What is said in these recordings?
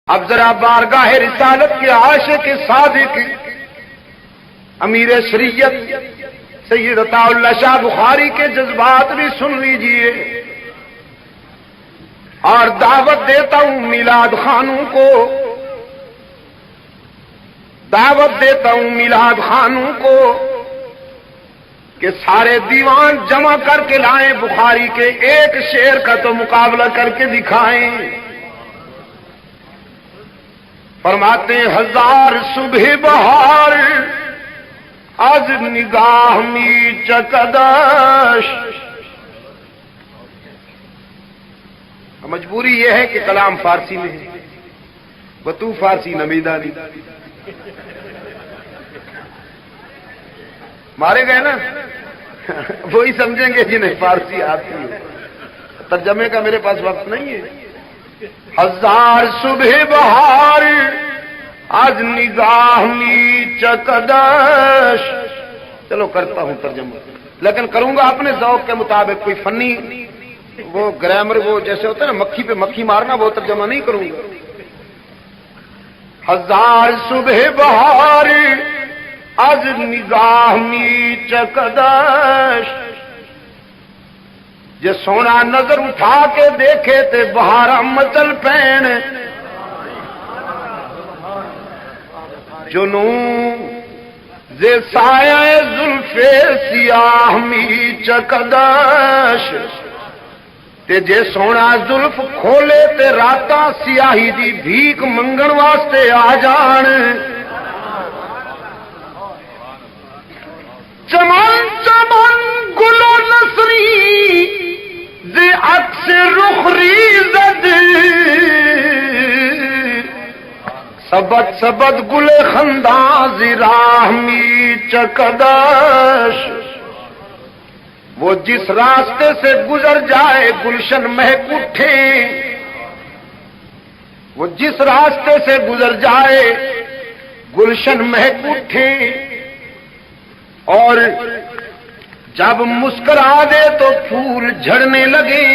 اب ذرا بارگاہ رسالت کے عاشق صادق امیر شریعت سید عطا اللہ شاہ بخاری کے جذبات بھی سن لیجئے، اور دعوت دیتا ہوں میلاد خانوں کو، دعوت دیتا ہوں میلاد خانوں کو کہ سارے دیوان جمع کر کے لائیں، بخاری کے ایک شعر کا تو مقابلہ کر کے دکھائیں۔ فرماتے ہیں ہزار صبح بہار از نگاہ می چکدش۔ مجبوری یہ ہے کہ کلام فارسی میں ہے، بتو فارسی نمیدانی مارے گئے نا، وہی سمجھیں گے جنہیں فارسی آتی ہے، ترجمے کا میرے پاس وقت نہیں ہے۔ ہزار صبح بہار از نگاہ می چکدش، چلو کرتا ہوں ترجمہ، لیکن کروں گا اپنے ذوق کے مطابق، کوئی فنی وہ گرامر وہ جیسے ہوتا ہے نا مکھی پہ مکھی مارنا، وہ ترجمہ نہیں کروں گا۔ ہزار صبح بہار از نگاہ می چکدش، جے سونا نظر اٹھا کے دیکھے تے بہار مچل پین، جنوں زے سایہ زلف سیاہ می چکدش، تے جے سونا زلف کھولے تے راتاں سیاہی دی بھیک منگن واسطے آ جان، چمن چمن گل و نسری زے عکس رخ ریزد، سبت سبت گل خنداں زی راہ می چکدش، وہ جس راستے سے گزر جائے گلشن مہک اٹھے، وہ جس راستے سے گزر جائے گلشن مہک اٹھے، اور جب مسکرا دے تو پھول جھڑنے لگے،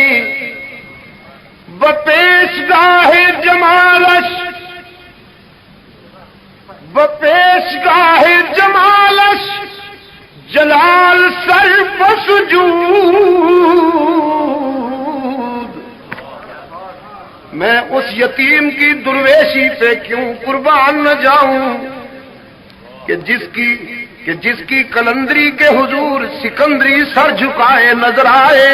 بپیش گاہ جمالش، بپیش گاہ جمالش جلال سر بسجود، میں اس یتیم کی درویشی پہ کیوں قربان نہ جاؤں کہ جس کی کلندری کے حضور سکندری سر جھکائے نظر آئے،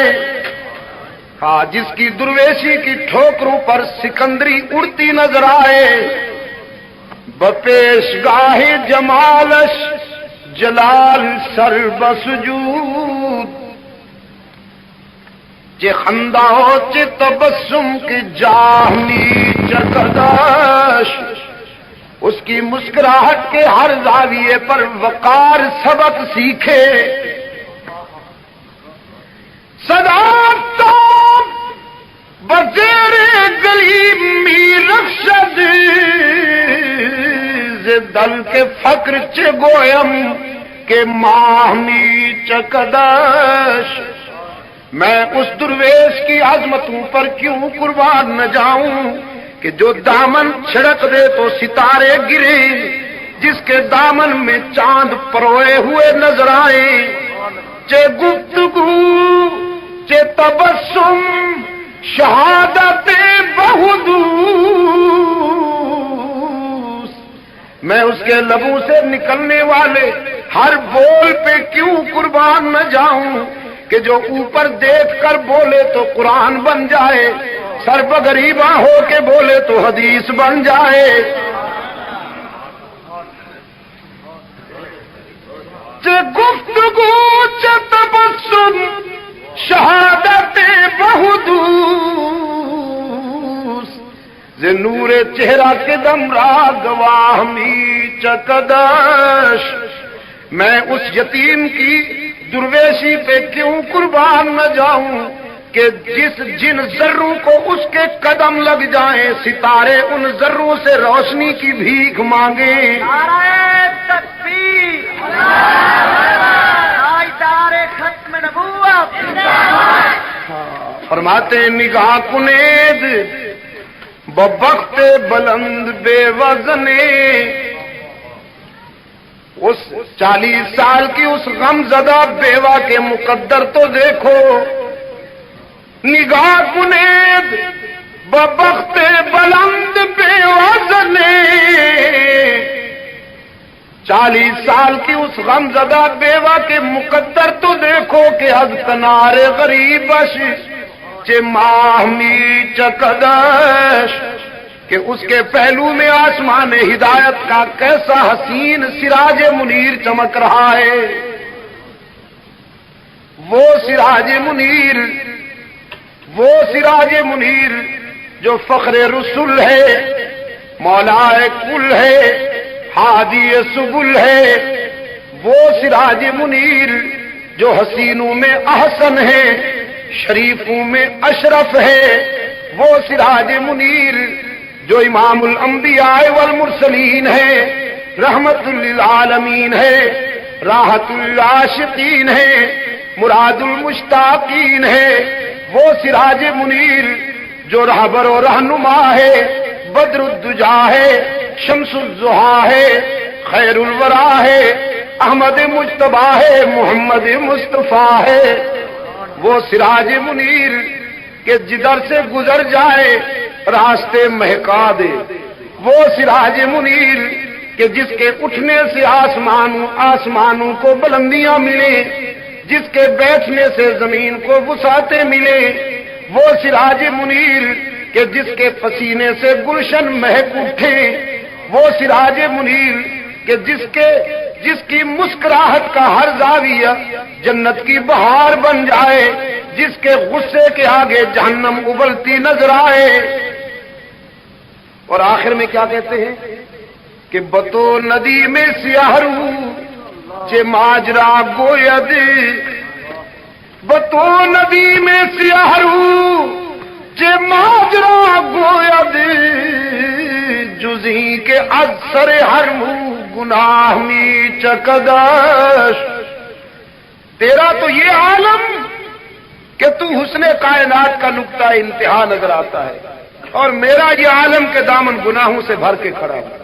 ہاں جس کی درویشی کی ٹھوکروں پر سکندری اڑتی نظر آئے، بپیش گاہ جمالش جلال سر بسجود، جے خنداؤ چے تبسم کی جاہ می چکدش، اس کی مسکراہٹ کے ہر زاویے پر وقار سبق سیکھے، صدا تو بزیر گلیم می رخشد، دل کے فقر چے گویم کہ ماہ می چکدش، میں اس درویش کی عظمتوں پر کیوں قربان نہ جاؤں کہ جو دامن چھڑک دے تو ستارے گرے، جس کے دامن میں چاند پروئے ہوئے نظر آئے، چے گفتگو چے تبسم شہادت بہدوس، میں اس کے لبوں سے نکلنے والے ہر بول پہ کیوں قربان نہ جاؤں کہ جو اوپر دیکھ کر بولے تو قرآن بن جائے، سر بغریباں ہو کے بولے تو حدیث بن جائے، چے گفتگو چے تبسم شہادت بہدوس، زے نور چہرہ کے دم را گواہ می چکدش، میں اس یتیم کی درویشی پہ کیوں قربان نہ جاؤں کہ جن ذروں کو اس کے قدم لگ جائیں ستارے ان ذروں سے روشنی کی بھیک مانگیں۔ نعرہ تکبیر، نعرہ ختم نبوت، فرماتے نگاہ کنید ببخت بلند بے وزنے، اس 40 سال کی اس غم زدہ بیوہ کے مقدر تو دیکھو، نگاہ کنید ببخت بلند بے وزنے، 40 سال کی اس غم زدہ بیوہ کے مقدر تو دیکھو کہ از کنار غریبش چے ماہمی چکدش، کہ اس کے پہلو میں آسمان ہدایت کا کیسا حسین سراج منیر چمک رہا ہے۔ وہ سراج منیر، وہ سراج منیر جو فخر رسول ہے، مولا کل ہے، ہادی سبل ہے، وہ سراج منیر جو حسینوں میں احسن ہے، شریفوں میں اشرف ہے، وہ سراج منیر جو امام الانبیاء والمرسلین ہے، رحمت للعالمین ہے، راحت العاشقین ہے، مراد المشتاقین ہے، وہ سراج منیر جو رہبر و رہنما ہے، بدر الدجا ہے، شمس الضحیٰ ہے، خیر الورا ہے، احمد مجتبی ہے، محمد مصطفیٰ ہے، وہ سراج منیر کہ جدھر سے گزر جائے راستے مہکا دے، وہ سراج منیر کہ جس کے اٹھنے سے آسمانوں کو بلندیاں ملیں، جس کے بیٹھنے سے زمین کو وسعتیں ملیں، وہ سراج منیر کہ جس کے پسینے سے گلشن مہک اٹھے، وہ سراج منیر کہ جس کی مسکراہٹ کا ہر زاویہ جنت کی بہار بن جائے، جس کے غصے کے آگے جہنم ابلتی نظر آئے۔ اور آخر میں کیا کہتے ہیں کہ بتو ندی میں سیاہرو چے ماجرا گوید، بتو ندی میں سیاہرو چے ماجرا گوید، جزیں کے اثر ہرمو گناہ می چکدش۔ تیرا تو یہ عالم کہ تو حسن کائنات کا نقطہ انتہا نظر آتا ہے، اور میرا یہ عالم کے دامن گناہوں سے بھر کے کھڑا ہے۔